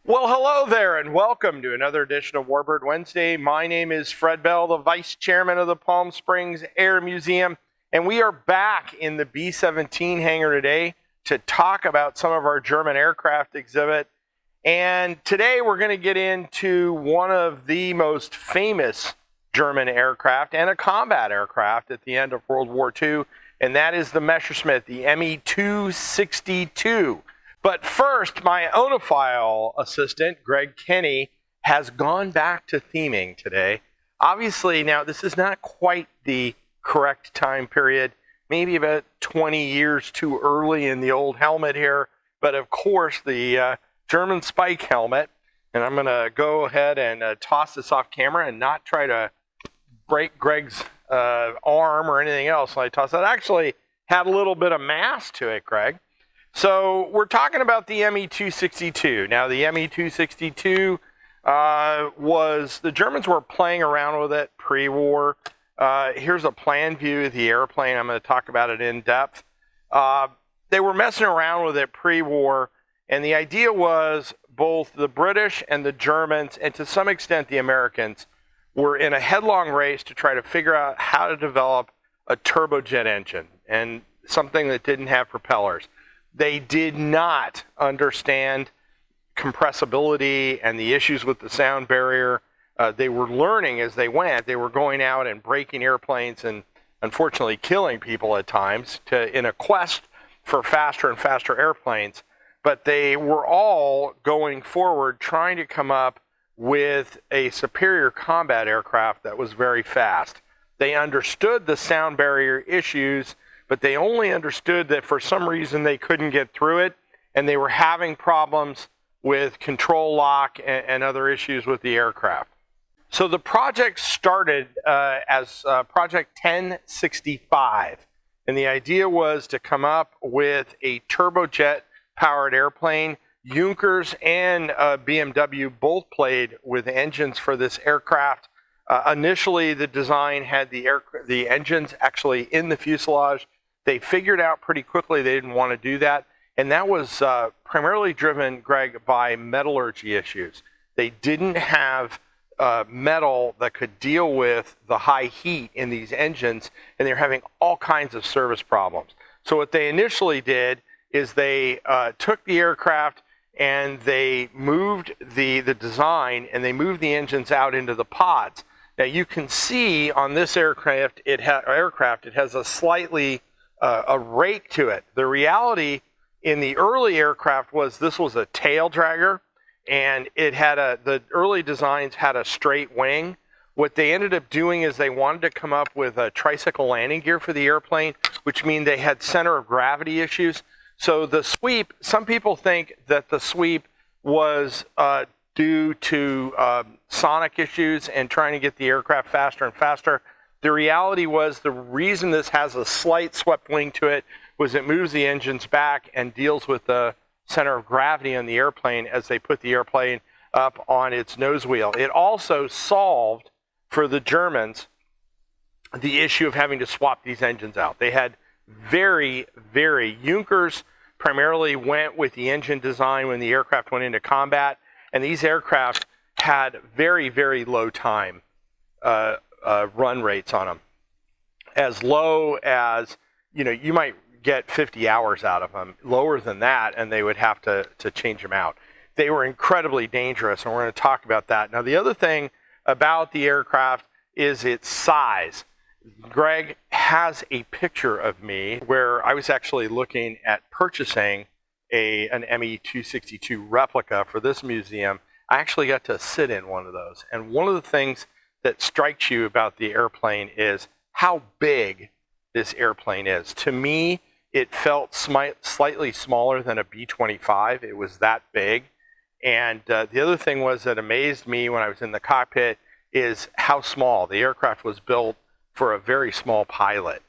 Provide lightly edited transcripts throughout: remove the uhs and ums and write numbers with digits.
Well, hello there, and welcome to another edition of Warbird Wednesday. My name is Fred Bell, the Vice Chairman of the Palm Springs Air Museum, and we are back in the B-17 hangar today to talk about some of our German aircraft exhibit. And today we're going to get into one of the most famous German aircraft and a combat aircraft at the end of World War II, and that is the Messerschmitt, the ME-262. But first, my onophile assistant, Greg Kenny, has gone back to theming today. Obviously, now this is not quite the correct time period, maybe about 20 years too early in the old helmet here, but of course the German spike helmet. And I'm going to go ahead and toss this off camera and not try to break Greg's arm or anything else when I toss it. Actually had a little bit of mass to it, Greg. So we're talking about the ME-262. Now the ME-262 was, the Germans were playing around with it pre-war. Here's a plan view of the airplane. I'm going to talk about it in depth. They were messing around with it pre-war, and the idea was both the British and the Germans, and to some extent the Americans, were in a headlong race to try to figure out how to develop a turbojet engine, and something that didn't have propellers. They did not understand compressibility and the issues with the sound barrier. They were learning as they went. They were going out and breaking airplanes and unfortunately killing people at times in a quest for faster and faster airplanes. But they were all going forward trying to come up with a superior combat aircraft that was very fast. They understood the sound barrier issues, but they only understood that for some reason they couldn't get through it, and they were having problems with control lock and other issues with the aircraft. So the project started as Project 1065, and the idea was to come up with a turbojet-powered airplane. Junkers and BMW both played with engines for this aircraft. Initially, the design had the engines actually in the fuselage. They figured out pretty quickly they didn't want to do that, and that was primarily driven, Greg, by metallurgy issues. They didn't have metal that could deal with the high heat in these engines, and they were having all kinds of service problems. So what they initially did is they took the aircraft and they moved the design, and they moved the engines out into the pods. Now you can see on this aircraft, it has a slightly a rake to it. The reality in the early aircraft was this was a tail dragger, and it had the early designs had a straight wing. What they ended up doing is they wanted to come up with a tricycle landing gear for the airplane, which means they had center of gravity issues. So the sweep, some people think that the sweep was due to sonic issues and trying to get the aircraft faster and faster. The reality was the reason this has a slight swept wing to it was it moves the engines back and deals with the center of gravity on the airplane as they put the airplane up on its nose wheel. It also solved for the Germans the issue of having to swap these engines out. They had Junkers primarily went with the engine design when the aircraft went into combat, and these aircraft had very, very low time run rates on them, as low as, you might get 50 hours out of them. Lower than that, and they would have to change them out. They were incredibly dangerous, and we're going to talk about that. Now, the other thing about the aircraft is its size. Greg has a picture of me where I was actually looking at purchasing an ME-262 replica for this museum. I actually got to sit in one of those, and one of the things that strikes you about the airplane is how big this airplane is. To me, it felt slightly smaller than a B-25. It was that big. And the other thing was that amazed me when I was in the cockpit is how small. The aircraft was built for a very small pilot.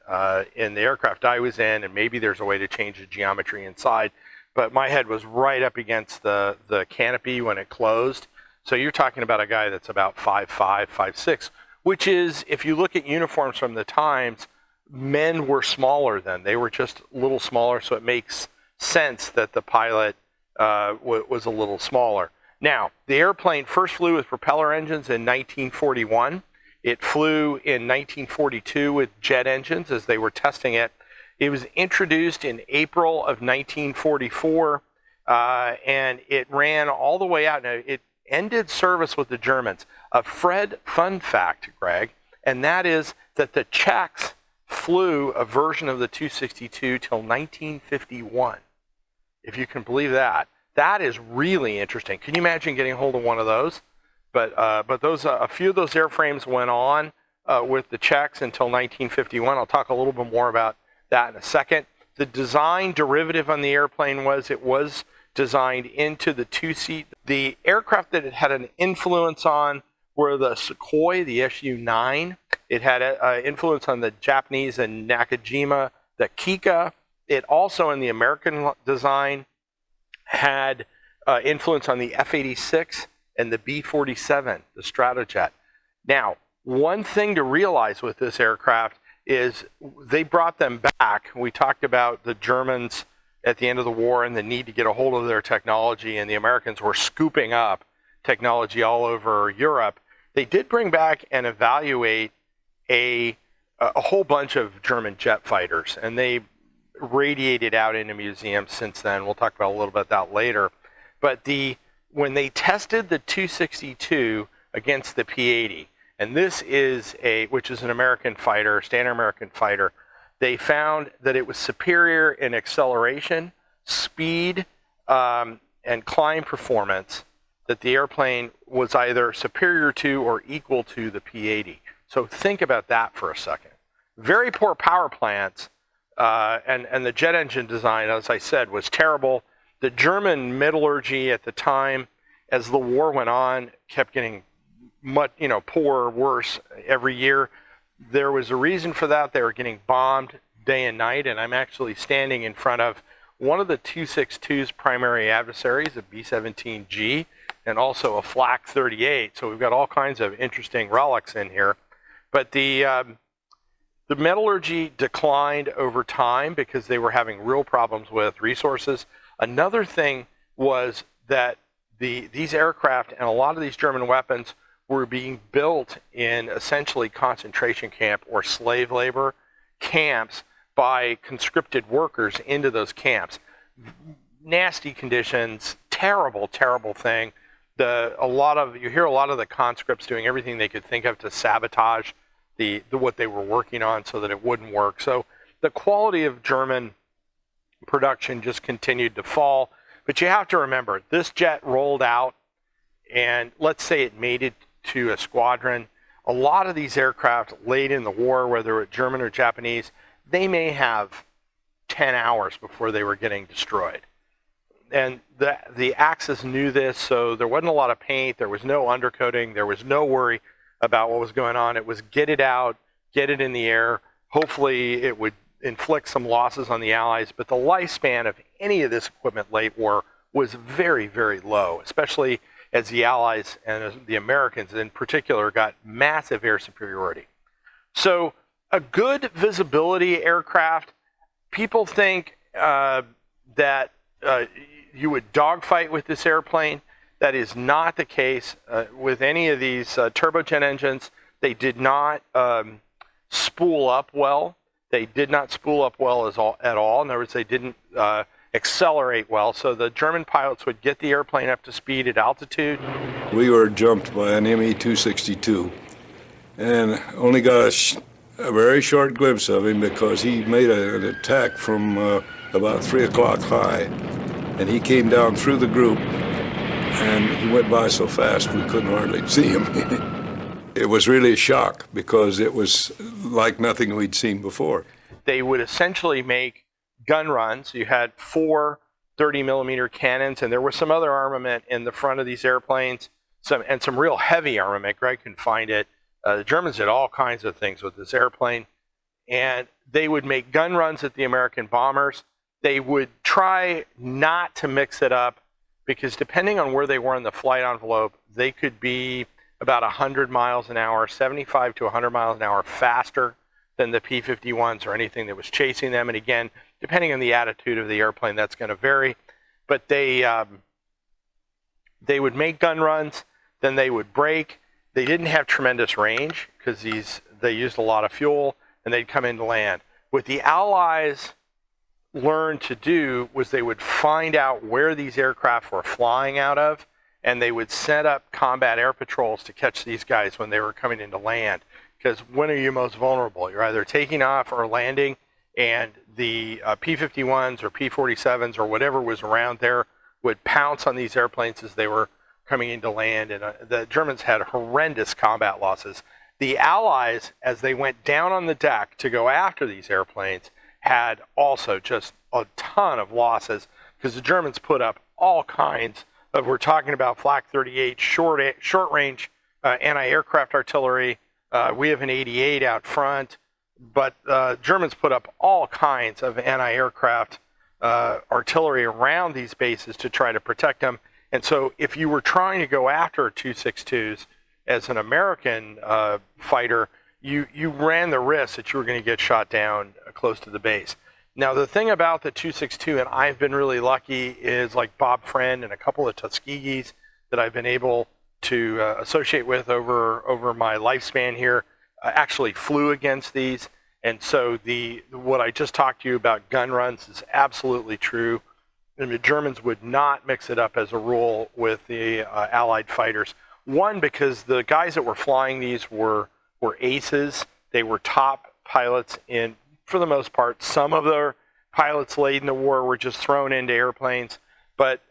In the aircraft I was in, and maybe there's a way to change the geometry inside, but my head was right up against the canopy when it closed. So you're talking about a guy that's about 5'5", 5'6", which is, if you look at uniforms from the times, men were smaller then. They were just a little smaller, so it makes sense that the pilot was a little smaller. Now, the airplane first flew with propeller engines in 1941. It flew in 1942 with jet engines as they were testing it. It was introduced in April of 1944, and it ran all the way out. Now, it ended service with the Germans. A fun fact, Greg, and that is that the Czechs flew a version of the 262 till 1951. If you can believe that. That is really interesting. Can you imagine getting a hold of one of those? But those a few of those airframes went on with the Czechs until 1951. I'll talk a little bit more about that in a second. The design derivative on the airplane was it was designed into the two-seat. The aircraft that it had an influence on were the Sukhoi, the Su-9. It had an influence on the Japanese and Nakajima, the Kika. It also, in the American design, had influence on the F-86 and the B-47, the Stratojet. Now, one thing to realize with this aircraft is they brought them back. We talked about the Germans at the end of the war and the need to get a hold of their technology, and the Americans were scooping up technology all over Europe. They did bring back and evaluate a whole bunch of German jet fighters, and they radiated out into museums since then. We'll talk about a little bit about that later. But when they tested the 262 against the P-80, and this is which is an American fighter, standard American fighter, they found that it was superior in acceleration, speed, and climb performance, that the airplane was either superior to or equal to the P-80. So think about that for a second. Very poor power plants, and the jet engine design, as I said, was terrible. The German metallurgy at the time, as the war went on, kept getting much, poorer, worse every year. There was a reason for that. They were getting bombed day and night, and I'm actually standing in front of one of the 262's primary adversaries, a B-17G, and also a Flak 38. So we've got all kinds of interesting relics in here. But the metallurgy declined over time because they were having real problems with resources. Another thing was that these aircraft and a lot of these German weapons were being built in essentially concentration camp or slave labor camps by conscripted workers into those camps. Nasty conditions, terrible, terrible thing. You hear a lot of the conscripts doing everything they could think of to sabotage what they were working on so that it wouldn't work. So the quality of German production just continued to fall. But you have to remember, this jet rolled out, and let's say it made it to a squadron. A lot of these aircraft late in the war, whether it's German or Japanese, they may have 10 hours before they were getting destroyed. And the Axis knew this, so there wasn't a lot of paint, there was no undercoating, there was no worry about what was going on. It was get it out, get it in the air. Hopefully it would inflict some losses on the Allies, but the lifespan of any of this equipment late war was very, very low, especially as the Allies and the Americans in particular got massive air superiority. So a good visibility aircraft, people think that you would dogfight with this airplane. That is not the case with any of these turbojet engines. They did not spool up well. They did not spool up well at all. In other words, they didn't accelerate well. So the German pilots would get the airplane up to speed at altitude. We were jumped by an ME-262 and only got a very short glimpse of him because he made an attack from about 3 o'clock high. And he came down through the group, and he went by so fast we couldn't hardly see him. It was really a shock because it was like nothing we'd seen before. They would essentially make gun runs. You had 4 30-millimeter cannons, and there was some other armament in the front of these airplanes, some real heavy armament. Greg can find it. The Germans did all kinds of things with this airplane, and they would make gun runs at the American bombers. They would try not to mix it up because depending on where they were in the flight envelope, they could be about 100 miles an hour, 75 to 100 miles an hour faster than the P-51s or anything that was chasing them. And again, depending on the attitude of the airplane, that's going to vary. But they They would make gun runs, then they would break. They didn't have tremendous range because they used a lot of fuel, and they'd come into land. What the Allies learned to do was they would find out where these aircraft were flying out of, and they would set up combat air patrols to catch these guys when they were coming into land. Because when are you most vulnerable? You're either taking off or landing, and the P-51s or P-47s or whatever was around there would pounce on these airplanes as they were coming into land, and the Germans had horrendous combat losses. The Allies, as they went down on the deck to go after these airplanes, had also just a ton of losses because the Germans put up all kinds of, we're talking about Flak 38 short-range anti-aircraft artillery. We have an 88 out front, but Germans put up all kinds of anti-aircraft artillery around these bases to try to protect them. And so if you were trying to go after 262s as an American fighter, you ran the risk that you were going to get shot down close to the base. Now, the thing about the 262, and I've been really lucky, is like Bob Friend and a couple of Tuskegees that I've been able to associate with over my lifespan here, actually flew against these. And so what I just talked to you about gun runs is absolutely true. And the Germans would not mix it up as a rule with the Allied fighters. One, because the guys that were flying these were aces. They were top pilots for the most part. Some of their pilots late in the war were just thrown into airplanes, but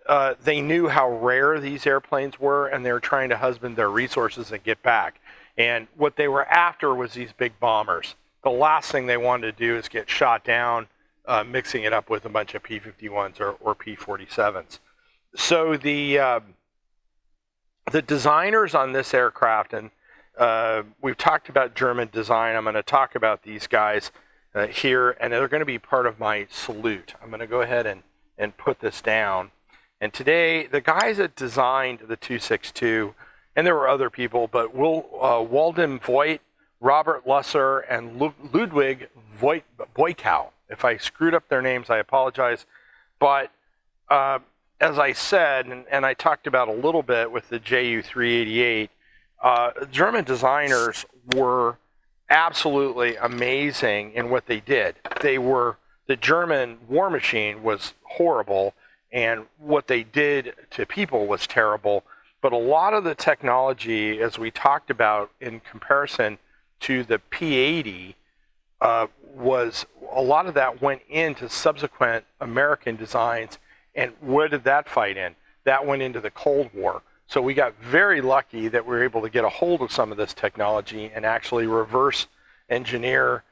they knew how rare these airplanes were, and they were trying to husband their resources and get back. And what they were after was these big bombers. The last thing they wanted to do is get shot down, mixing it up with a bunch of P-51s or P-47s. So the designers on this aircraft, and we've talked about German design. I'm going to talk about these guys here, and they're going to be part of my salute. I'm going to go ahead and put this down. And today, the guys that designed the 262, and there were other people, but Waldem Voigt, Robert Lusser, and Ludwig Voigtau. If I screwed up their names, I apologize. But as I said, and I talked about a little bit with the Ju-388, German designers were absolutely amazing in what they did. The German war machine was horrible, and what they did to people was terrible. But a lot of the technology, as we talked about in comparison to the P-80, was a lot of that went into subsequent American designs. And where did that fight in? That went into the Cold War. So we got very lucky that we were able to get a hold of some of this technology and actually reverse engineer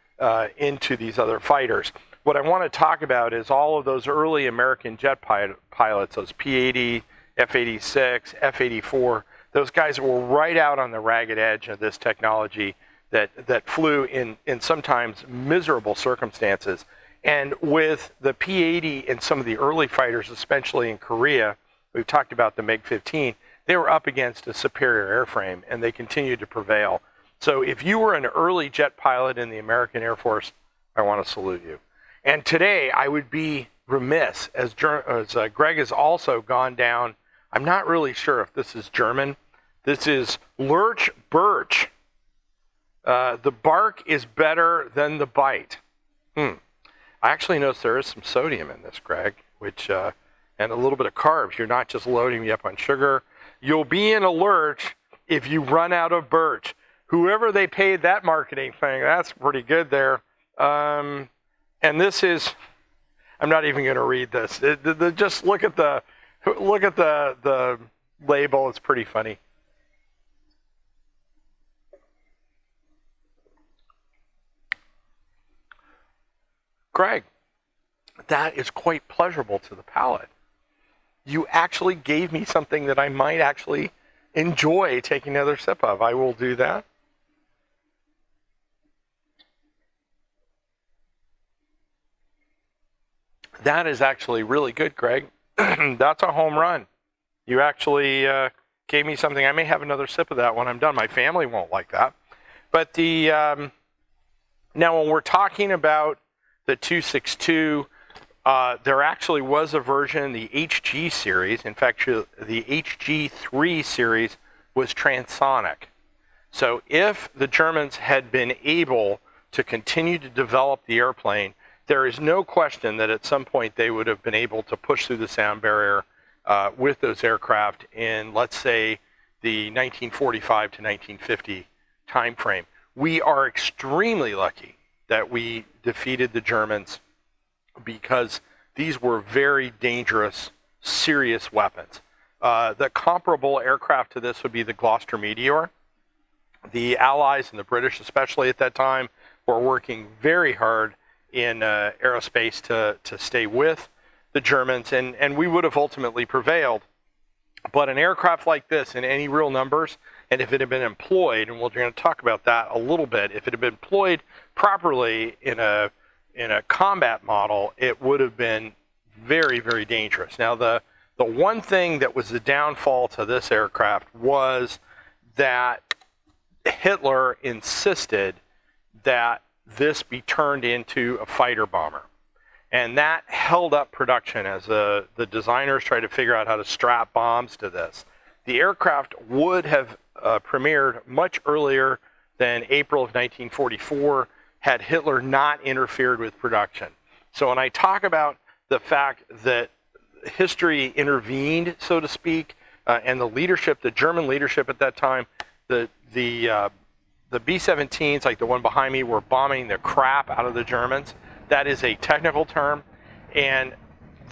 into these other fighters. What I want to talk about is all of those early American jet pilots, those P-80, F-86, F-84, those guys were right out on the ragged edge of this technology that flew in sometimes miserable circumstances. And with the P-80 and some of the early fighters, especially in Korea, we've talked about the MiG-15, they were up against a superior airframe, and they continued to prevail. So if you were an early jet pilot in the American Air Force, I want to salute you. And today, I would be remiss, as Greg has also gone down, I'm not really sure if this is German. This is Lurch Birch. The bark is better than the bite. I actually noticed there is some sodium in this, Greg, which and a little bit of carbs. You're not just loading me up on sugar. You'll be in a lurch if you run out of birch. Whoever they paid that marketing thing, that's pretty good there. And this is, I'm not even going to read this. Just look at the label. It's pretty funny. Greg, that is quite pleasurable to the palate. You actually gave me something that I might actually enjoy taking another sip of. I will do that. That is actually really good, Greg. That's a home run. You actually gave me something. I may have another sip of that when I'm done. My family won't like that. But now when we're talking about the 262, There actually was a version, the HG series. In fact, the HG3 series was transonic. So if the Germans had been able to continue to develop the airplane, there is no question that at some point they would have been able to push through the sound barrier with those aircraft in, let's say, the 1945 to 1950 time frame. We are extremely lucky that we defeated the Germans because these were very dangerous, serious weapons. The comparable aircraft to this would be the Gloucester Meteor. The Allies and the British, especially at that time, were working very hard in aerospace to stay with the Germans, and we would have ultimately prevailed. But an aircraft like this in any real numbers, and if it had been employed, and we're going to talk about that a little bit, if it had been employed properly in a combat model, it would have been very, very dangerous. Now, the one thing that was the downfall to this aircraft was that Hitler insisted that this be turned into a fighter bomber. And that held up production as the designers tried to figure out how to strap bombs to this. The aircraft would have premiered much earlier than April of 1944 had Hitler not interfered with production. So when I talk about the fact that history intervened, so to speak, and the leadership, the German leadership at that time, the B-17s, like the one behind me, were bombing the crap out of the Germans. That is a technical term, and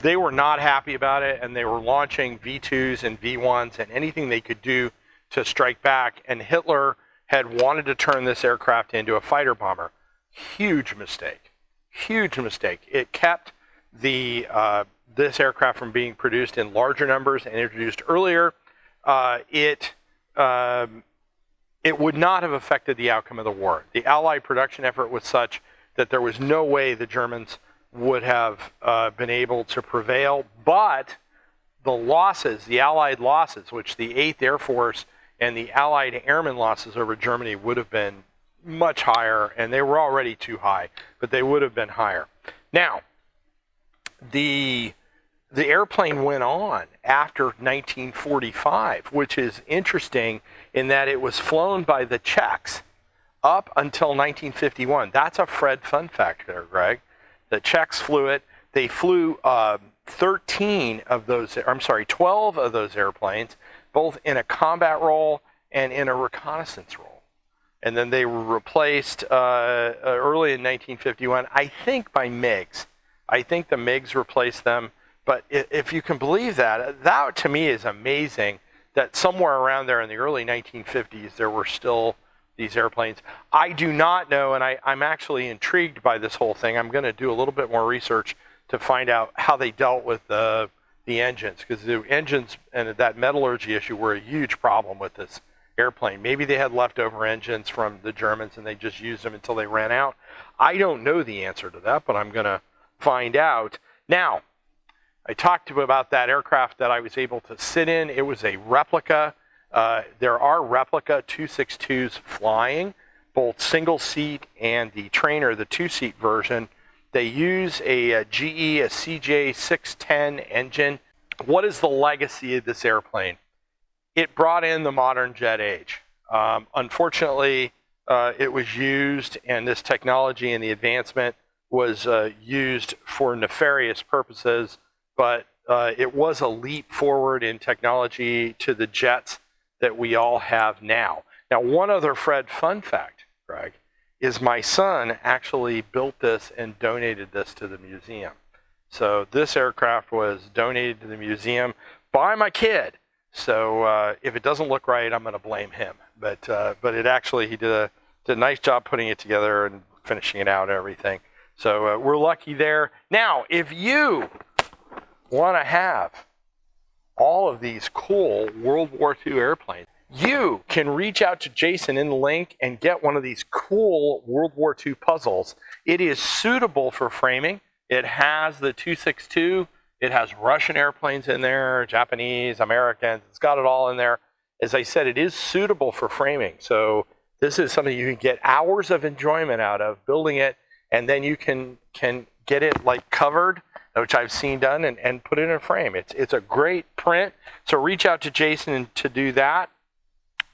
they were not happy about it, and they were launching V2s and V1s and anything they could do to strike back, and Hitler had wanted to turn this aircraft into a fighter bomber. Huge mistake. Huge mistake. It kept this aircraft from being produced in larger numbers and introduced earlier. It would not have affected the outcome of the war. The Allied production effort was such that there was no way the Germans would have been able to prevail, but the losses, the Allied losses, which the 8th Air Force and the Allied airmen losses over Germany would have been much higher, and they were already too high, but they would have been higher. Now, the airplane went on after 1945, which is interesting in that it was flown by the Czechs up until 1951. That's a Fred fun fact there, Greg. The Czechs flew it. They flew 12 of those airplanes, both in a combat role and in a reconnaissance role. And then they were replaced early in 1951, I think by MiGs. I think the MiGs replaced them. But if you can believe that, that to me is amazing that somewhere around there in the early 1950s, there were still these airplanes. I do not know, and I'm actually intrigued by this whole thing. I'm going to do a little bit more research to find out how they dealt with the engines, because the engines and that metallurgy issue were a huge problem with this airplane. Maybe they had leftover engines from the Germans and they just used them until they ran out. I don't know the answer to that, but I'm going to find out. Now, I talked to you about that aircraft that I was able to sit in. It was a replica. There are replica 262s flying, both single seat and the trainer, the 2-seat version. They use a GE, a CJ610 engine. What is the legacy of this airplane? It brought in the modern jet age. Unfortunately, it was used, and this technology and the advancement was used for nefarious purposes, but it was a leap forward in technology to the jets that we all have now. Now, one other Fred fun fact, Greg, is my son actually built this and donated this to the museum. So this aircraft was donated to the museum by my kid. So if it doesn't look right, I'm going to blame him. But it actually, he did a nice job putting it together and finishing it out and everything. So we're lucky there. Now, if you want to have all of these cool World War II airplanes, you can reach out to Jason in the link and get one of these cool World War II puzzles. It is suitable for framing. It has the 262. It has Russian airplanes in there, Japanese, Americans. It's got it all in there. As I said, it is suitable for framing. So this is something you can get hours of enjoyment out of building it, and then you can get it like covered which I've seen done, and put it in a frame. It's a great print. So reach out to Jason to do that.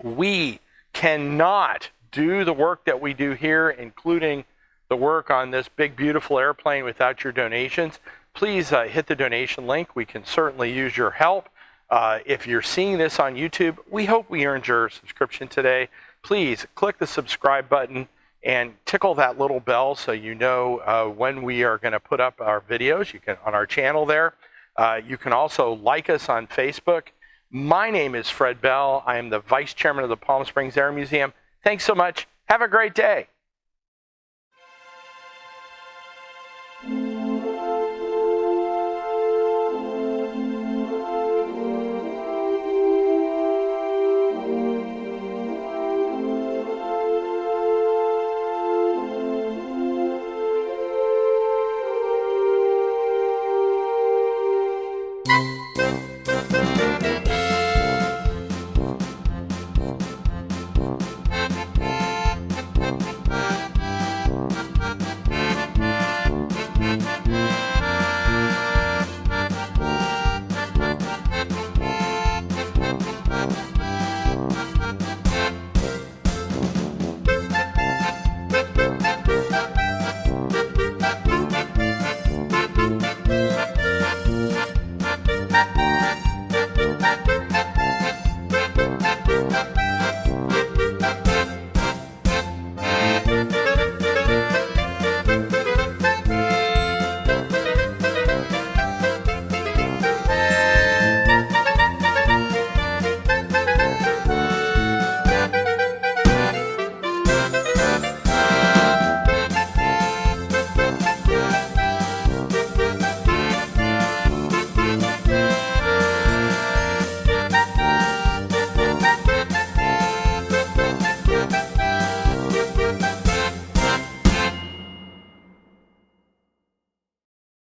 We cannot do the work that we do here, including the work on this big, beautiful airplane, without your donations. Please hit the donation link. We can certainly use your help. If you're seeing this on YouTube, we hope we earned your subscription today. Please click the subscribe button and tickle that little bell so you know when we are going to put up our videos. You can on our channel there. You can also like us on Facebook. My name is Fred Bell. I am the Vice Chairman of the Palm Springs Air Museum. Thanks so much. Have a great day.